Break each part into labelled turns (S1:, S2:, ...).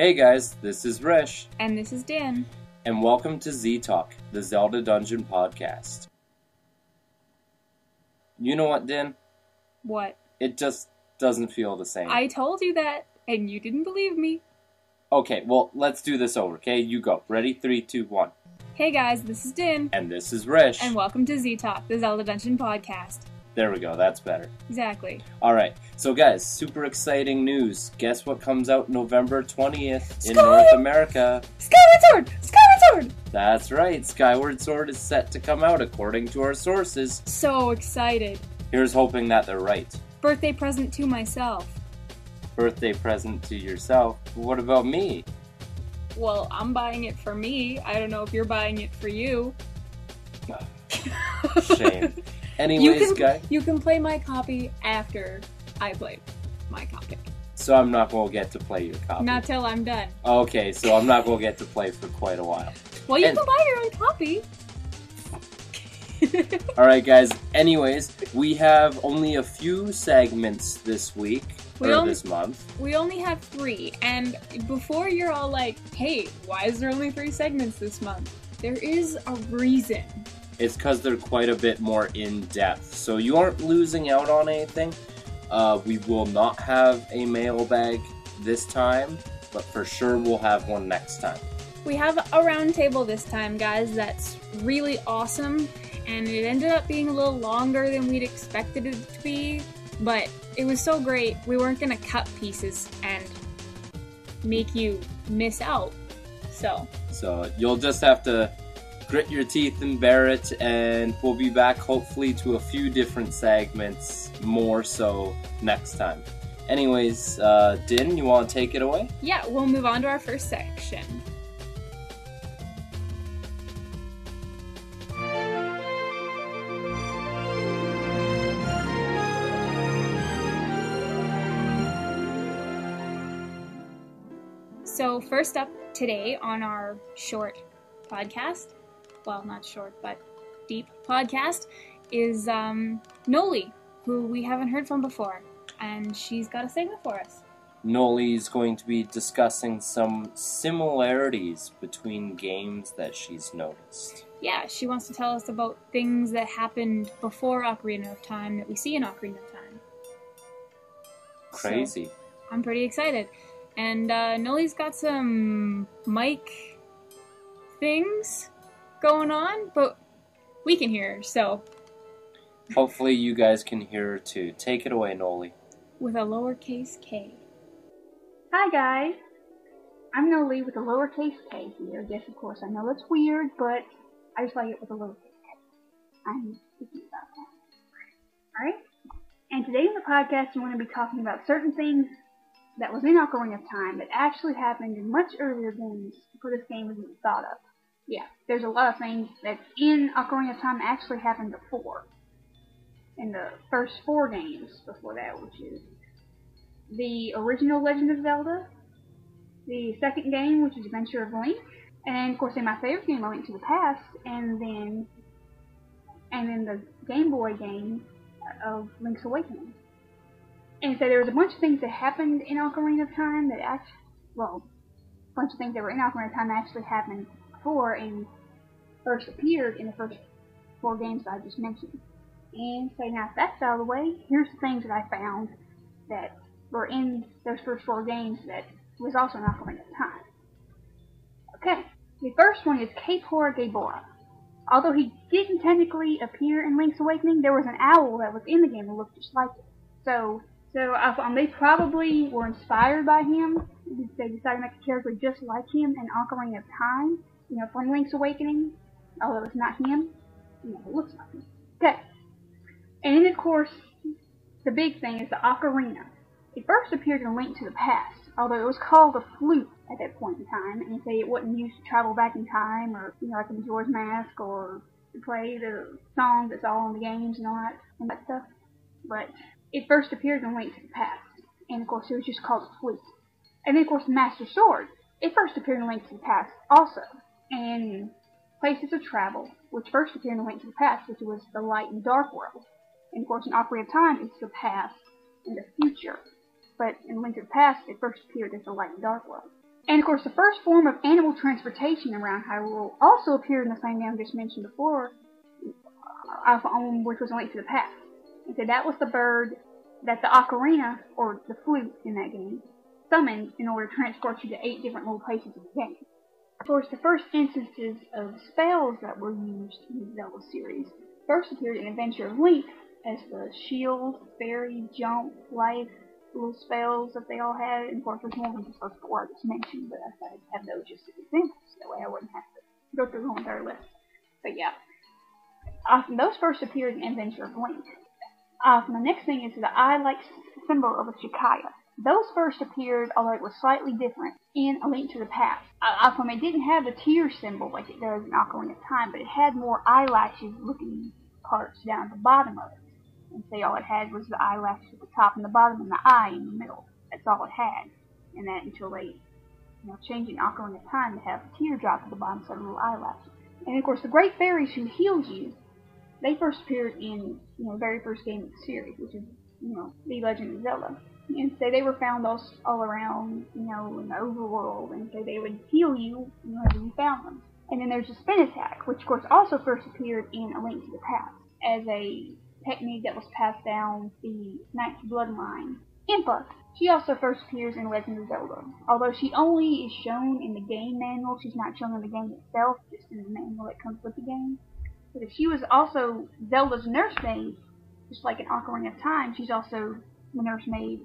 S1: Hey guys, this is Rish.
S2: And this is Dan.
S1: And welcome to Z Talk, the Zelda Dungeon podcast. You know what, Dan?
S2: What?
S1: It just doesn't feel the same.
S2: I told you that, and you didn't believe me.
S1: Okay, well, let's do this over, okay? You go. Ready? 3, 2, 1.
S2: Hey guys, this is Din.
S1: And this is Rish.
S2: And welcome to Z Talk, the Zelda Dungeon podcast.
S1: There we go, that's better.
S2: Exactly.
S1: Alright, so guys, super exciting news. Guess what comes out November 20th in North America?
S2: Skyward Sword! Skyward Sword!
S1: That's right, Skyward Sword is set to come out according to our sources.
S2: So excited.
S1: Here's hoping that they're right.
S2: Birthday present to myself.
S1: Birthday present to yourself? What about me?
S2: Well, I'm buying it for me. I don't know if you're buying it for you.
S1: Shame. Anyways, guys.
S2: You can play my copy after I play my copy.
S1: So I'm not going to get to play your copy?
S2: Not till I'm done.
S1: Okay, so I'm not going to get to play for quite a while.
S2: Well, you can buy your own copy.
S1: Alright, guys. Anyways, we have only a few segments this week. This month.
S2: We only have 3, and before you're all like, hey, why is there only 3 segments this month? There is a reason.
S1: It's because they're quite a bit more in-depth, so you aren't losing out on anything. We will not have a mailbag this time, but for sure we'll have one next time.
S2: We have a round table this time, guys, that's really awesome, and it ended up being a little longer than we'd expected it to be. But it was so great, we weren't going to cut pieces and make you miss out. So
S1: you'll just have to grit your teeth and bear it, and we'll be back hopefully to a few different segments, more so next time. Anyways, Din, you want to take it away?
S2: Yeah, we'll move on to our first section. So first up today on our short podcast, well, not short, but deep podcast, is knowlee, who we haven't heard from before, and she's got a segment for us.
S1: knowlee is going to be discussing some similarities between games that she's noticed.
S2: Yeah, she wants to tell us about things that happened before Ocarina of Time that we see in Ocarina of Time.
S1: Crazy.
S2: So, I'm pretty excited. And knowlee's got some mic things going on, but we can hear her, so...
S1: Hopefully you guys can hear her too. Take it away, knowlee.
S2: With a lowercase k.
S3: Hi guys, I'm knowlee with a lowercase k here. Yes, of course, I know that's weird, but I just like it with a lowercase k. I'm thinking about that. Alright? And today in the podcast, I'm going to be talking about certain things that was in Ocarina of Time that actually happened in much earlier games before this game was even thought of. Yeah, there's a lot of things that's in Ocarina of Time actually happened before. In the first 4 games before that, which is the original Legend of Zelda, the second game, which is Adventure of Link, and of course in my favorite game, A Link to the Past, and then the Game Boy game of Link's Awakening. And so there was a bunch of things that happened in Ocarina of Time that a bunch of things that were in Ocarina of Time actually happened before and first appeared in the first 4 games that I just mentioned. And so now if that's out of the way, here's the things that I found that were in those first 4 games that was also in Ocarina of Time. Okay, the first one is Kapor Gabora. Although he didn't technically appear in Link's Awakening, there was an owl that was in the game that looked just like it. So they probably were inspired by him. They decided to make a character just like him in Ocarina of Time, from Link's Awakening. Although it's not him, it looks like him. Okay. And then, of course, the big thing is the Ocarina. It first appeared in Link to the Past, although it was called a flute at that point in time, and say it wasn't used to travel back in time, or, like in Majora's Mask, or to play the song that's all in the games and all that stuff. But it first appeared in Link to the Past, and of course it was just called a flute. And then of course the Master Sword, it first appeared in Link to the Past also, and places of travel, which first appeared in Link to the Past, which was the Light and Dark World. And of course in Ocarina of Time it's the past and the future. But in Link to the Past it first appeared as the Light and Dark World. And of course, the first form of animal transportation around Hyrule also appeared in the same game I just mentioned before, which was A Link to the Past. And so that was the bird that the ocarina, or the flute in that game, summoned in order to transport you to 8 different little places in the game. Of course, the first instances of spells that were used in the Zelda series first appeared in Adventure of Link as the shield, fairy, jump, life, little spells that they all had. And of course, there's more than just those 4 I just mentioned, but I thought I'd have those just as examples. That way I wouldn't have to go through the whole entire list. But yeah, those first appeared in Adventure of Link. The next thing is the eye-like symbol of a Shikaya. Those first appeared, although it was slightly different, in A Link to the Past. It didn't have the tear symbol like it does in Ocarina of Time, but it had more eyelashes-looking parts down at the bottom of it. And say all it had was the eyelashes at the top and the bottom and the eye in the middle. That's all it had. And that until they, changed in Ocarina of Time to have a teardrop at the bottom instead of little eyelashes. And of course, the great fairies who healed you, they first appeared in, the very first game of the series, which is, The Legend of Zelda. And so they were found all around, in the overworld, and so they would heal you whenever you found them. And then there's the spin attack, which of course also first appeared in A Link to the Past as a technique that was passed down the Ninth Bloodline. Impa, she also first appears in Legend of Zelda. Although she only is shown in the game manual, she's not shown in the game itself, just in the manual that comes with the game. But if she was also Zelda's nursemaid, just like in Ocarina of Time, she's also the nursemaid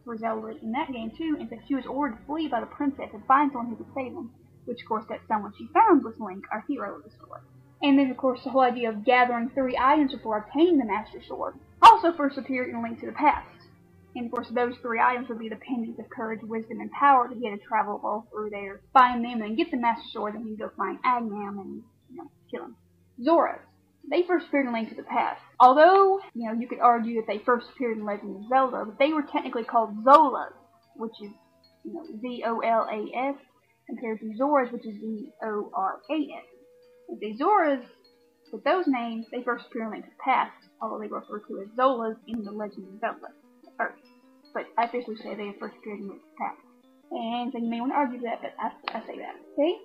S3: for Zelda in that game too, and so she was ordered to flee by the princess and find someone who could save them, which of course that someone she found was Link, our hero of the story. And then of course the whole idea of gathering 3 items before obtaining the Master Sword also first appeared in A Link to the Past. And of course those 3 items would be the pendants of courage, wisdom, and power to get to travel all through there, find them, and get the Master Sword, and you go find Agnam and, kill him. Zoras. They first appeared in A Link to the Past. Although, you could argue that they first appeared in Legend of Zelda, but they were technically called Zolas, which is, Z-O-L-A-S, compared to Zoras, which is Z-O-R-A-S. And the Zoras, with those names, they first appeared in A Link to the Past, although they were referred to as Zolas in the Legend of Zelda at first. But I officially say they first appeared in A Link to the Past. And so you may want to argue that, but I say that. Okay?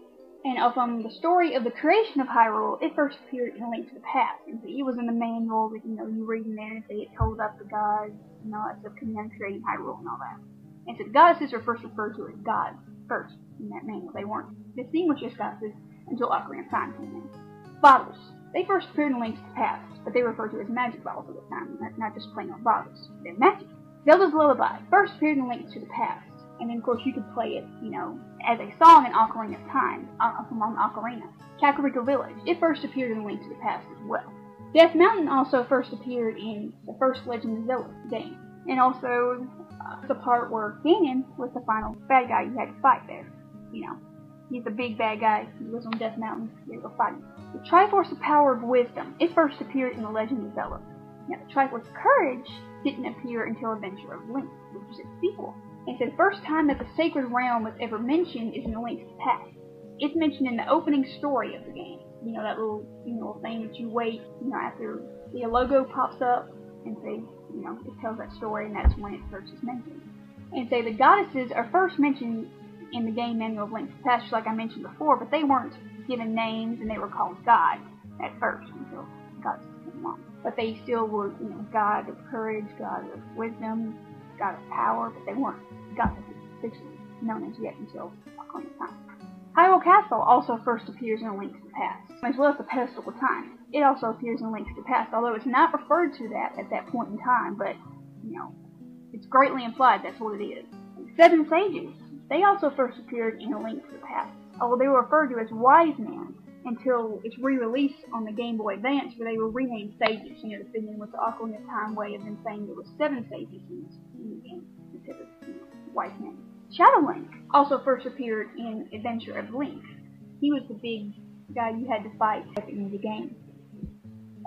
S3: And from the story of the creation of Hyrule, it first appeared in A Link to the Past. And so it was in the manual that, you read in there and say it told up the gods, all that stuff coming down creating Hyrule and all that. And so the goddesses were first referred to as gods first in that manual. They weren't distinguished as goddesses until Ocarina of Time came in. Bottles. They first appeared in A Link to the Past, but they were referred to as magic bottles at the time, not just plain old bottles. They're magic. Zelda's Lullaby first appeared in A Link to the Past. And then, of course, you could play it, as a song in Ocarina of Time, from Ocarina. Kakariko Village, it first appeared in A Link to the Past as well. Death Mountain also first appeared in the first Legend of Zelda game. And also, the part where Ganon was the final bad guy you had to fight there. He's the big bad guy who lives on Death Mountain. You go fight him. The Triforce of Power of Wisdom, it first appeared in The Legend of Zelda. Now, the Triforce of Courage didn't appear until Adventure of Link, which is its sequel. And so the first time that the Sacred Realm was ever mentioned is in A Link to the Past. It's mentioned in the opening story of the game. That little, thing that you wait, after the logo pops up, and say, it tells that story, and that's when it first is mentioned. And so the goddesses are first mentioned in the game manual of Link to the Past, like I mentioned before, but they weren't given names, and they were called gods at first until the goddesses came along. But they still were, god of courage, god of wisdom, god of power, but they weren't goddesses officially known as yet until Ocarina of Time. Hyrule Castle also first appears in A Link to the Past, as well as the Pedestal of Time. It also appears in A Link to the Past, although it's not referred to that at that point in time, but, it's greatly implied that's what it is. 7 Sages, they also first appeared in A Link to the Past, although they were referred to as Wise Men until its re-release on the Game Boy Advance, where they were renamed Sages, to fit in with the Ocarina of Time way of them saying there were 7 Sages in the game instead of, Wise Men. Shadow Link also first appeared in Adventure of Link. He was the big guy you had to fight in the game.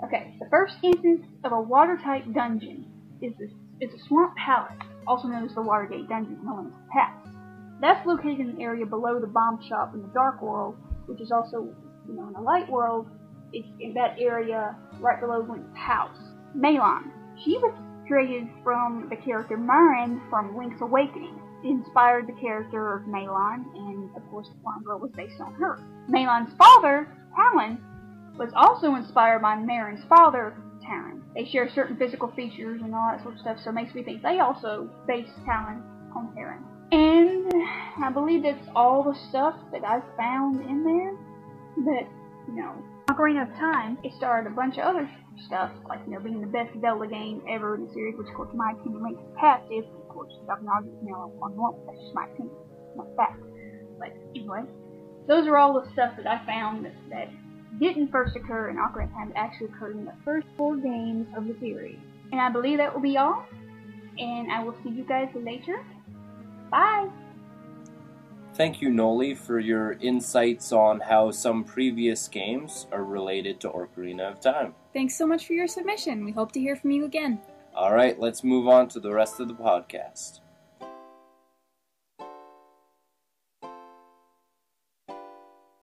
S3: Okay, the first instance of a water-type dungeon is a Swamp Palace, also known as the Watergate Dungeon in A Link to the Past. That's located in an area below the bomb shop in the Dark World, which is also, in the Light World. It's in that area right below Link's house. Malon. She was created from the character Marin from Link's Awakening. inspired the character of Malon, and of course the Farm Girl was based on her. Malon's father, Talon, was also inspired by Marin's father, Talon. They share certain physical features and all that sort of stuff, so it makes me think they also based Talon on Aaron. And I believe that's all the stuff that I found in there. That, Ocarina of Time, it started a bunch of other stuff, like, being the best Zelda game ever in the series, which, of course, in my opinion, Link's Past is, of course, I've not argued on one, that's just my opinion, not fact. But anyway, those are all the stuff that I found that didn't first occur in Ocarina of Time, that actually occurred in the first 4 games of the series. And I believe that will be all, and I will see you guys later. Bye!
S1: Thank you, knowlee, for your insights on how some previous games are related to Ocarina of Time.
S2: Thanks so much for your submission. We hope to hear from you again.
S1: Alright, let's move on to the rest of the podcast.